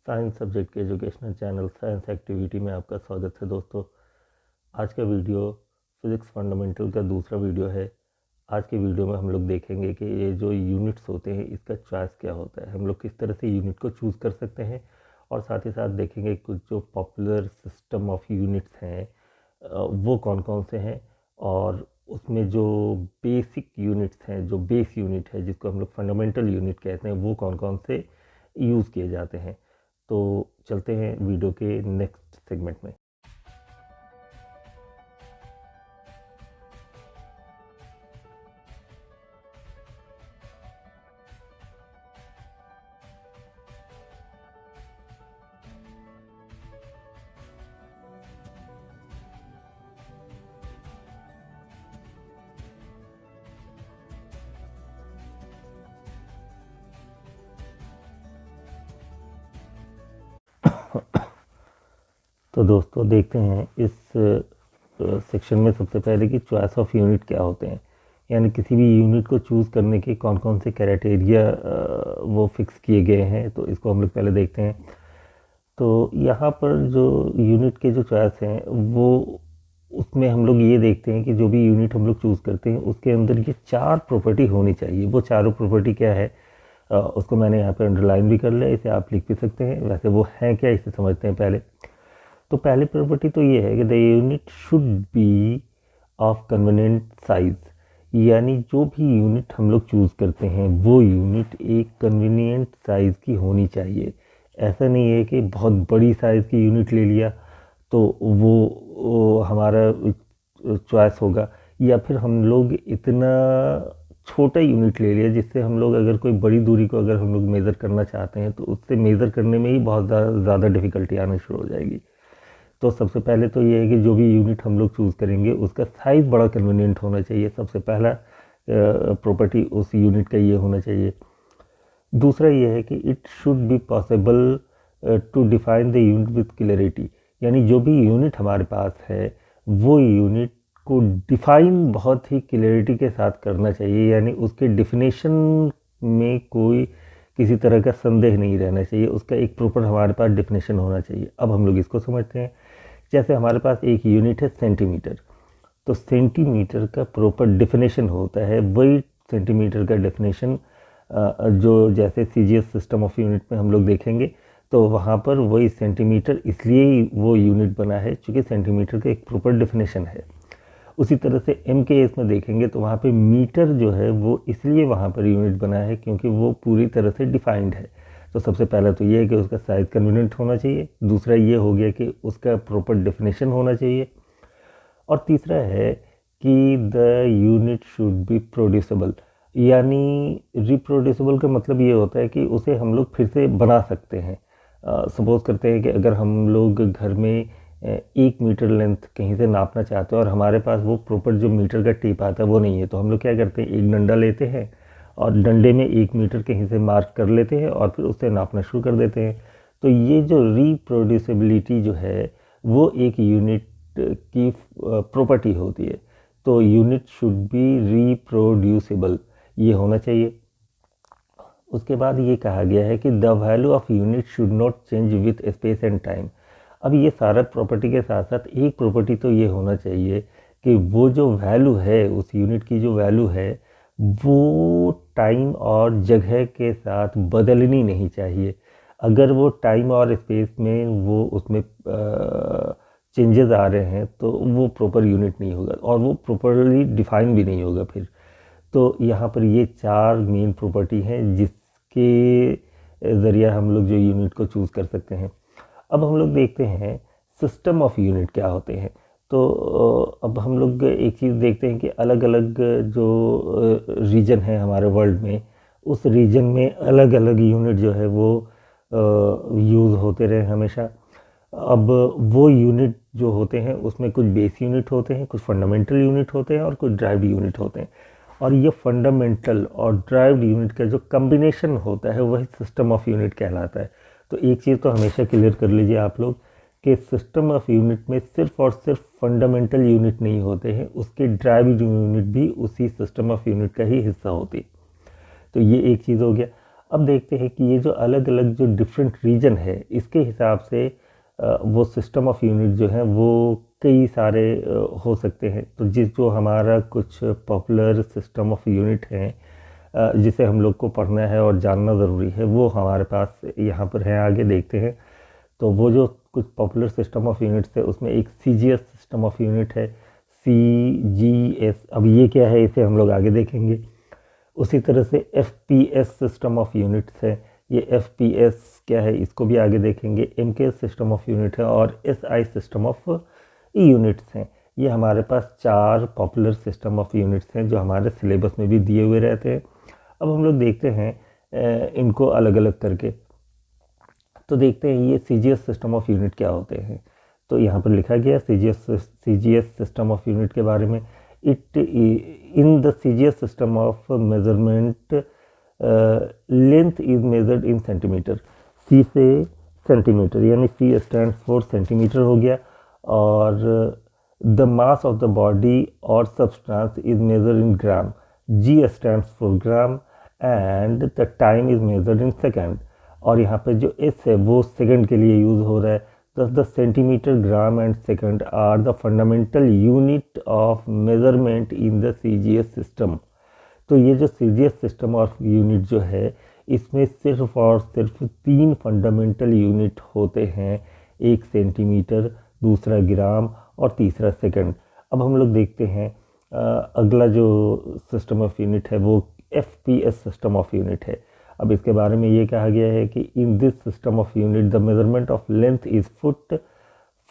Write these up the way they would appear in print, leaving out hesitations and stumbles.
Science subject के educational channel science activity में आपका स्वागत है दोस्तों। आज का वीडियो फिज़िक्स फंडामेंटल का दूसरा वीडियो है। आज के वीडियो में हम लोग देखेंगे कि ये जो यूनिट्स होते हैं इसका चॉइस क्या होता है, हम लोग किस तरह से यूनिट को चूज़ कर सकते हैं, और साथ ही साथ देखेंगे कुछ जो पॉपुलर सिस्टम ऑफ यूनिट्स हैं वो कौन कौन से हैं, और उसमें जो बेसिक यूनिट्स हैं, जो बेस यूनिट है जिसको हम लोग फंडामेंटल यूनिट कहते हैं, वो कौन कौन से यूज़ किए जाते हैं। तो चलते हैं वीडियो के नेक्स्ट सेगमेंट में। तो दोस्तों देखते हैं इस सेक्शन में सबसे पहले कि चॉइस ऑफ यूनिट क्या होते हैं, यानी किसी भी यूनिट को चूज़ करने के कौन कौन से क्राइटेरिया वो फिक्स किए गए हैं। तो इसको हम लोग पहले देखते हैं। तो यहाँ पर जो यूनिट के जो चॉइस हैं वो उसमें हम लोग ये देखते हैं कि जो भी यूनिट हम लोग चूज़ करते हैं उसके अंदर ये 4 प्रॉपर्टी होनी चाहिए। वो चारों प्रॉपर्टी क्या है उसको मैंने यहाँ पे अंडरलाइन भी कर लिया, इसे आप लिख भी सकते हैं। वैसे वो हैं क्या, इसे समझते हैं पहले। तो पहली प्रॉपर्टी तो ये है कि the unit should be of convenient size, यानी जो भी यूनिट हम लोग चूज़ करते हैं वो यूनिट एक कन्वीनिएंट साइज़ की होनी चाहिए। ऐसा नहीं है कि बहुत बड़ी साइज़ की यूनिट ले लिया तो वो हमारा चॉइस होगा, या फिर हम लोग इतना छोटा यूनिट ले लिया जिससे हम लोग अगर कोई बड़ी दूरी को अगर हम लोग मेज़र करना चाहते हैं तो उससे मेज़र करने में ही बहुत ज़्यादा डिफ़िकल्टी आना शुरू हो जाएगी। तो सबसे पहले तो ये है कि जो भी यूनिट हम लोग चूज़ करेंगे उसका साइज़ बड़ा कन्वीनियंट होना चाहिए। सबसे पहला प्रॉपर्टी उस यूनिट का ये होना चाहिए। दूसरा ये है कि it should be possible to define the unit with clarity, यानी जो भी यूनिट हमारे पास है वो यूनिट को डिफाइन बहुत ही क्लियरिटी के साथ करना चाहिए, यानी उसके डिफिनेशन में कोई किसी तरह का संदेह नहीं रहना चाहिए। उसका एक प्रॉपर हमारे पास डिफिनेशन होना चाहिए। अब हम लोग इसको समझते हैं। जैसे हमारे पास एक यूनिट है सेंटीमीटर, तो सेंटीमीटर का प्रॉपर डिफिनेशन होता है वही सेंटीमीटर का डिफिनेशन जो जैसे सीजीएस सिस्टम ऑफ यूनिट में हम लोग देखेंगे तो वहाँ पर वही सेंटीमीटर इसलिए ही वो यूनिट बना है क्योंकि सेंटीमीटर का एक प्रॉपर डिफिनेशन है। उसी तरह से एम के एस में देखेंगे तो वहाँ पे मीटर जो है वो इसलिए वहाँ पर यूनिट बना है क्योंकि वो पूरी तरह से डिफाइंड है। तो सबसे पहला तो ये है कि उसका साइज़ कन्वीनिएंट होना चाहिए। दूसरा ये हो गया कि उसका प्रॉपर डिफिनेशन होना चाहिए। और तीसरा है कि द यूनिट शुड बी प्रोड्यूसेबल, यानी रिप्रोड्यूसेबल का मतलब ये होता है कि उसे हम लोग फिर से बना सकते हैं। सपोज़ करते हैं कि अगर हम लोग घर में 1 मीटर लेंथ कहीं से नापना चाहते हैं और हमारे पास वो प्रॉपर जो मीटर का टेप आता है वो नहीं है, तो हम लोग क्या करते हैं, एक डंडा लेते हैं और डंडे में 1 मीटर कहीं से मार्क कर लेते हैं और फिर उससे नापना शुरू कर देते हैं। तो ये जो रिप्रोड्यूसिबिलिटी जो है वो एक यूनिट की प्रॉपर्टी होती है। तो यूनिट शुड बी रिप्रोड्यूसिबल, ये होना चाहिए। उसके बाद ये कहा गया है कि the value of unit should not change with space and time. अब ये सारा प्रॉपर्टी के साथ साथ एक प्रॉपर्टी तो ये होना चाहिए कि वो जो वैल्यू है, उस यूनिट की जो वैल्यू है वो टाइम और जगह के साथ बदलनी नहीं चाहिए। अगर वो टाइम और स्पेस में वो उसमें चेंजेस आ रहे हैं तो वो प्रॉपर यूनिट नहीं होगा और वो प्रॉपरली डिफाइन भी नहीं होगा फिर। तो यहाँ पर ये 4 मेन प्रॉपर्टी हैं जिसके ज़रिए हम लोग जो यूनिट को चूज़ कर सकते हैं। अब हम लोग देखते हैं सिस्टम ऑफ यूनिट क्या होते हैं। तो अब हम लोग एक चीज़ देखते हैं कि अलग अलग जो रीजन है हमारे वर्ल्ड में, उस रीजन में अलग अलग यूनिट जो है वो यूज़ होते रहे हमेशा। अब वो यूनिट जो होते हैं उसमें कुछ बेस यूनिट होते हैं, कुछ फंडामेंटल यूनिट होते हैं और कुछ ड्राइव्ड यूनिट होते हैं। और ये फंडामेंटल और ड्राइव्ड यूनिट का जो कम्बिनेशन होता है वही सिस्टम ऑफ यूनिट कहलाता है। तो एक चीज़ तो हमेशा क्लियर कर लीजिए आप लोग कि सिस्टम ऑफ यूनिट में सिर्फ और सिर्फ फंडामेंटल यूनिट नहीं होते हैं, उसके ड्राइव्ड यूनिट भी उसी सिस्टम ऑफ यूनिट का ही हिस्सा होती है। तो ये एक चीज़ हो गया। अब देखते हैं कि ये जो अलग अलग जो डिफरेंट रीजन है इसके हिसाब से वो सिस्टम ऑफ यूनिट जो है वो कई सारे हो सकते हैं। तो जो हमारा कुछ पॉपुलर सिस्टम ऑफ यूनिट हैं जिसे हम लोग को पढ़ना है और जानना ज़रूरी है, वो हमारे पास यहाँ पर है। आगे देखते हैं। तो वो जो कुछ पॉपुलर सिस्टम ऑफ यूनिट्स है उसमें एक CGS सिस्टम ऑफ यूनिट है, CGS। अब ये क्या है इसे हम लोग आगे देखेंगे। उसी तरह से FPS सिस्टम ऑफ यूनिट्स है। ये FPS क्या है इसको भी आगे देखेंगे। MKS सिस्टम ऑफ यूनिट है और SI सिस्टम ऑफ यूनिट्स हैं। ये हमारे पास 4 पॉपुलर सिस्टम ऑफ यूनिट्स हैं जो हमारे सिलेबस में भी दिए हुए रहते हैं। अब हम लोग देखते हैं इनको अलग अलग करके। तो देखते हैं ये CGS सिस्टम ऑफ यूनिट क्या होते हैं। तो यहाँ पर लिखा गया CGS सिस्टम ऑफ यूनिट के बारे में। In the CGS system of measurement, length is measured in centimeter। C से सेंटीमीटर, यानी C stands for सेंटीमीटर हो गया। और the mass of the body or substance is measured in gram। G stands for gram and the time is measured in second। और यहाँ पे जो S है वो सेकंड के लिए यूज़ हो रहा है। Thus the centimeter, gram and second are the fundamental unit of measurement in the CGS system। तो ये जो CGS सिस्टम ऑफ यूनिट जो है इसमें सिर्फ और सिर्फ 3 फंडामेंटल यूनिट होते हैं, एक सेंटीमीटर, दूसरा ग्राम और तीसरा सेकंड। अब हम लोग देखते हैं अगला जो सिस्टम ऑफ यूनिट है वो FPS सिस्टम ऑफ यूनिट है। अब इसके बारे में ये कहा गया है कि in this system of unit the measurement of length is foot,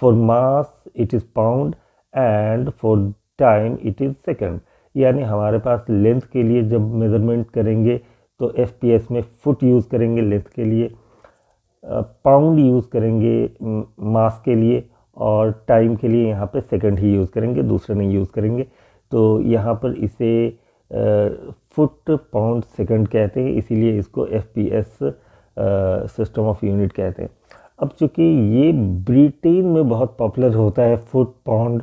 for mass it is pound and for time it is second. यानी हमारे पास लेंथ के लिए जब मेजरमेंट करेंगे तो FPS में फुट यूज़ करेंगे लेंथ के लिए, पाउंड यूज़ करेंगे मास के लिए, और टाइम के लिए यहाँ पे सेकंड ही यूज़ करेंगे, दूसरा नहीं यूज़ करेंगे। तो यहाँ पर इसे फुट पाउंड सेकंड कहते हैं, इसीलिए इसको FPS सिस्टम ऑफ यूनिट कहते हैं। अब चूँकि ये ब्रिटेन में बहुत पॉपुलर होता है फुट पाउंड,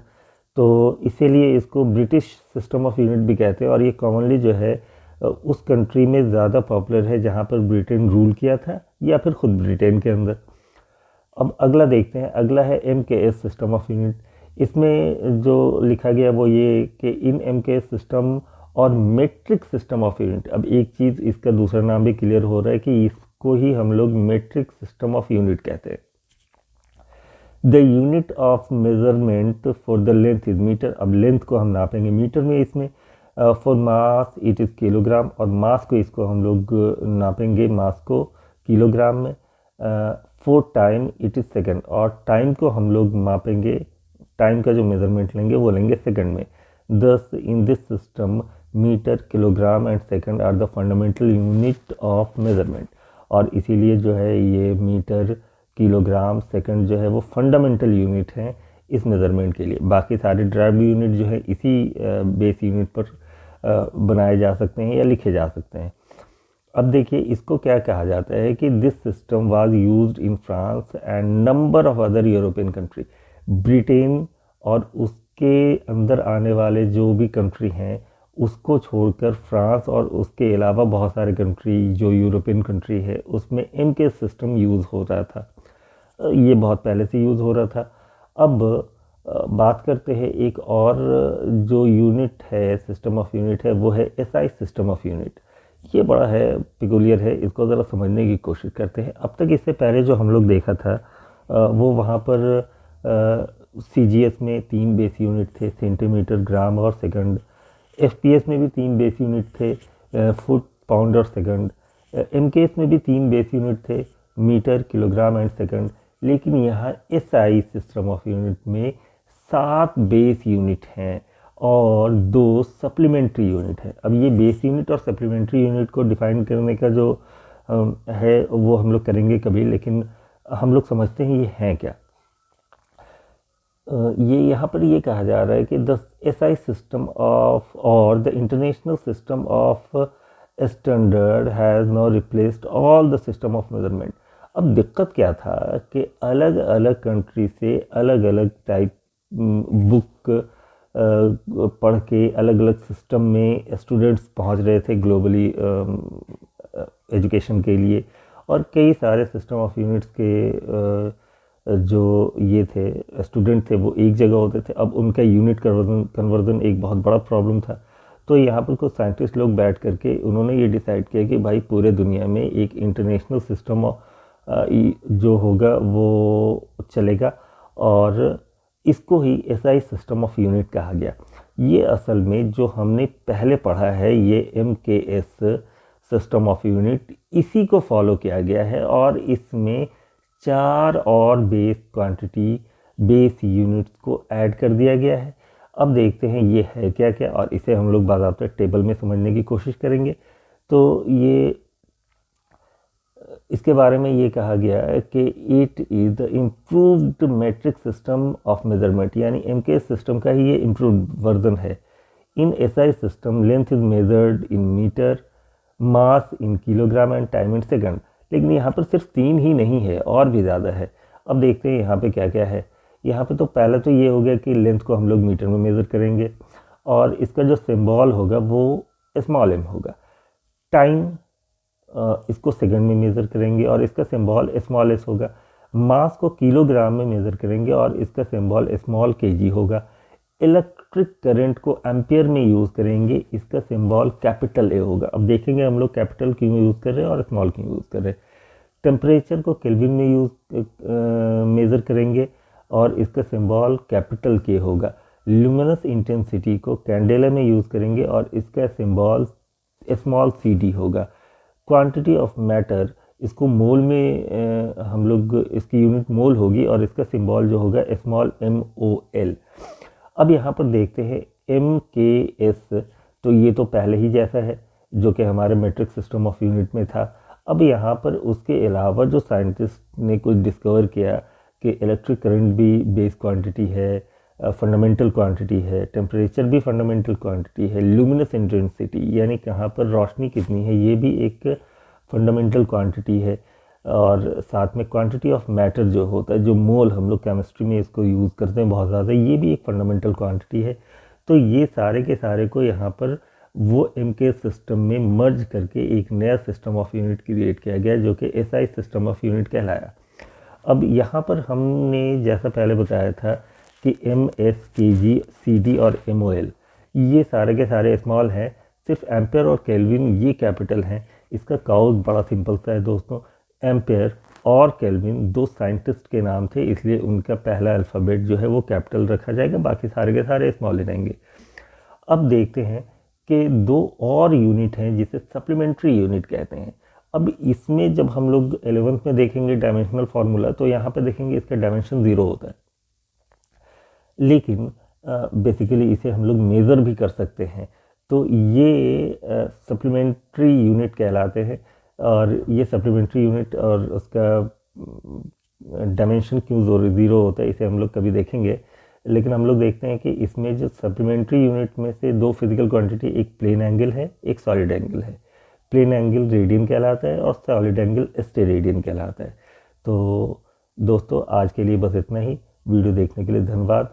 तो इसीलिए इसको ब्रिटिश सिस्टम ऑफ यूनिट भी कहते हैं। और ये कॉमनली जो है उस कंट्री में ज़्यादा पॉपुलर है जहाँ पर ब्रिटेन रूल किया था या फिर ख़ुद ब्रिटेन के अंदर। अब अगला देखते हैं। अगला है MKS सिस्टम ऑफ यूनिट। इसमें जो लिखा गया वो ये कि इन MKS सिस्टम और मेट्रिक सिस्टम ऑफ यूनिट। अब एक चीज़ इसका दूसरा नाम भी क्लियर हो रहा है कि इसको ही हम लोग मेट्रिक सिस्टम ऑफ यूनिट कहते हैं। The unit of measurement for the length is metre. अब लेंथ को हम नापेंगे मीटर में इसमें। For mass it is kilogram, और मास को इसको हम लोग नापेंगे मास को किलोग्राम में। For time it is second, और टाइम को हम लोग मापेंगे, टाइम का जो मेजरमेंट लेंगे वो लेंगे सेकेंड में। Thus, in this system, metre, kilogram and second are the fundamental unit of measurement. और इसीलिए जो है ये मीटर, किलोग्राम, सेकंड जो है वो फंडामेंटल यूनिट हैं इस मेजरमेंट के लिए। बाकी सारे ड्राइव्ड यूनिट जो है इसी बेस यूनिट पर बनाए जा सकते हैं या लिखे जा सकते हैं। अब देखिए इसको क्या कहा जाता है कि this system was used in France and number of other European country. Britain और उसके अंदर आने वाले जो भी कंट्री हैं उसको छोड़कर फ्रांस और उसके अलावा बहुत सारे कंट्री जो यूरोपियन कंट्री है उसमें MK सिस्टम यूज़ हो रहा था। ये बहुत पहले से यूज़ हो रहा था। अब बात करते हैं एक और जो यूनिट है, सिस्टम ऑफ यूनिट है, वो है SI सिस्टम ऑफ यूनिट। ये बड़ा है पिकुलियर है, इसको ज़रा समझने की कोशिश करते हैं। अब तक इससे पहले जो हम लोग देखा था वो वहाँ पर CGS में 3 बेस यूनिट थे, सेंटीमीटर, ग्राम और सेकंड। FPS में भी 3 बेस यूनिट थे, फुट, पाउंड और सेकंड। MKS में भी 3 बेस यूनिट थे, मीटर, किलोग्राम एंड सेकंड। लेकिन यहाँ SI सिस्टम ऑफ यूनिट में 7 बेस यूनिट हैं और 2 सप्लीमेंट्री यूनिट है। अब ये बेस यूनिट और सप्लीमेंट्री यूनिट को डिफाइन करने का जो है वो हम लोग करेंगे कभी, लेकिन हम लोग समझते हैं ये हैं क्या। ये यहाँ पर ये कहा जा रहा है कि द SI सिस्टम ऑफ और the international system of standard has now replaced all the system of measurement. अब दिक्कत क्या था कि अलग अलग कंट्री से अलग अलग टाइप बुक पढ़ के अलग अलग सिस्टम में स्टूडेंट्स पहुँच रहे थे ग्लोबली एजुकेशन के लिए, और कई सारे सिस्टम ऑफ यूनिट्स के जो ये थे स्टूडेंट थे वो एक जगह होते थे। अब उनका यूनिट कन्वर्जन एक बहुत बड़ा प्रॉब्लम था। तो यहाँ पर कुछ साइंटिस्ट लोग बैठ करके उन्होंने ये डिसाइड किया कि भाई पूरे दुनिया में एक इंटरनेशनल सिस्टम जो होगा वो चलेगा, और इसको ही एसआई सिस्टम ऑफ यूनिट कहा गया। ये असल में जो हमने पहले पढ़ा है ये एमकेएस सिस्टम ऑफ यूनिट, इसी को फॉलो किया गया है, और इसमें 4 और बेस यूनिट्स को ऐड कर दिया गया है। अब देखते हैं ये है क्या क्या, और इसे हम लोग बाकायदा टेबल में समझने की कोशिश करेंगे। तो ये इसके बारे में ये कहा गया है कि it is the improved metric system of measurement, यानी एमकेएस सिस्टम का ही ये इम्प्रूव्ड वर्जन है। In SI system length is measured in metre, mass in kilogram and time in second. लेकिन यहाँ पर सिर्फ 3 ही नहीं है, और भी ज़्यादा है। अब देखते हैं यहाँ पे क्या क्या है। यहाँ पे तो पहले तो ये हो गया कि लेंथ को हम लोग मीटर में मेज़र करेंगे, और इसका जो सिंबल होगा वो स्मॉल एम होगा। टाइम इसको सेकंड में मेज़र करेंगे, और इसका सिंबल स्मॉल एस होगा। मास को किलोग्राम में मेज़र करेंगे, और इसका सिंबल स्मॉल केजी होगा। इलेक्ट्रिक करंट को एम्पियर में यूज़ करेंगे, इसका सिंबल कैपिटल ए होगा। अब देखेंगे हम लोग कैपिटल क्यों यूज़ कर रहे हैं और स्मॉल क्यों यूज़ कर रहे हैं। टेम्परेचर को केल्विन में मेज़र करेंगे, और इसका सिंबल कैपिटल के होगा। ल्यूमिनस इंटेंसिटी को कैंडेला में यूज़ करेंगे, और इसका सिंबल स्मॉल सी डी होगा। क्वांटिटी ऑफ मैटर, इसको मोल में हम लोग इसकी यूनिट मोल होगी, और इसका सिंबल जो होगा स्मॉल MOL। अब यहाँ पर देखते हैं MKS, तो ये तो पहले ही जैसा है जो कि हमारे मैट्रिक सिस्टम ऑफ यूनिट में था। अब यहाँ पर उसके अलावा जो साइंटिस्ट ने कुछ डिस्कवर किया कि इलेक्ट्रिक करंट भी बेस क्वांटिटी है, फंडामेंटल क्वांटिटी है, टेम्परेचर भी फंडामेंटल क्वांटिटी है, ल्यूमिनस इंटेंसिटी यानी कहाँ पर रोशनी कितनी है ये भी एक फंडामेंटल क्वांटिटी है, और साथ में क्वांटिटी ऑफ मैटर जो होता है, जो मोल हम लोग केमिस्ट्री में इसको यूज़ करते हैं बहुत ज़्यादा, ये भी एक फंडामेंटल क्वांटिटी है। तो ये सारे के सारे को यहाँ पर वो एमके सिस्टम में मर्ज करके एक नया सिस्टम ऑफ यूनिट क्रिएट किया गया जो कि एसआई सिस्टम ऑफ यूनिट कहलाया। अब यहाँ पर हमने जैसा पहले बताया था कि MS, kg, CD और MOL ये सारे के सारे स्मॉल हैं, सिर्फ एम्पेयर और केल्विन ये कैपिटल हैं। इसका काउज बड़ा सिंपल सा है दोस्तों, एम्पेयर और केल्विन दो साइंटिस्ट के नाम थे, इसलिए उनका पहला अल्फ़ाबेट जो है वो कैपिटल रखा जाएगा, बाकी सारे के सारे स्मॉल ही रहेंगे। अब देखते हैं कि दो और यूनिट हैं जिसे सप्लीमेंट्री यूनिट कहते हैं। अब इसमें जब हम लोग 11th में देखेंगे डायमेंशनल फार्मूला, तो यहाँ पे देखेंगे इसका डायमेंशन 0 होता है, लेकिन बेसिकली इसे हम लोग मेज़र भी कर सकते हैं। तो ये सप्लीमेंट्री यूनिट कहलाते हैं, और ये सप्लीमेंट्री यूनिट और उसका डायमेंशन क्यों 0 होता है इसे हम लोग कभी देखेंगे। लेकिन हम लोग देखते हैं कि इसमें जो सप्लीमेंट्री यूनिट में से दो फिजिकल क्वांटिटी, एक प्लेन एंगल है, एक सॉलिड एंगल है। प्लेन एंगल रेडियन कहलाता है और सॉलिड एंगल स्टेरेडियन कहलाता है। तो दोस्तों आज के लिए बस इतना ही। वीडियो देखने के लिए धन्यवाद।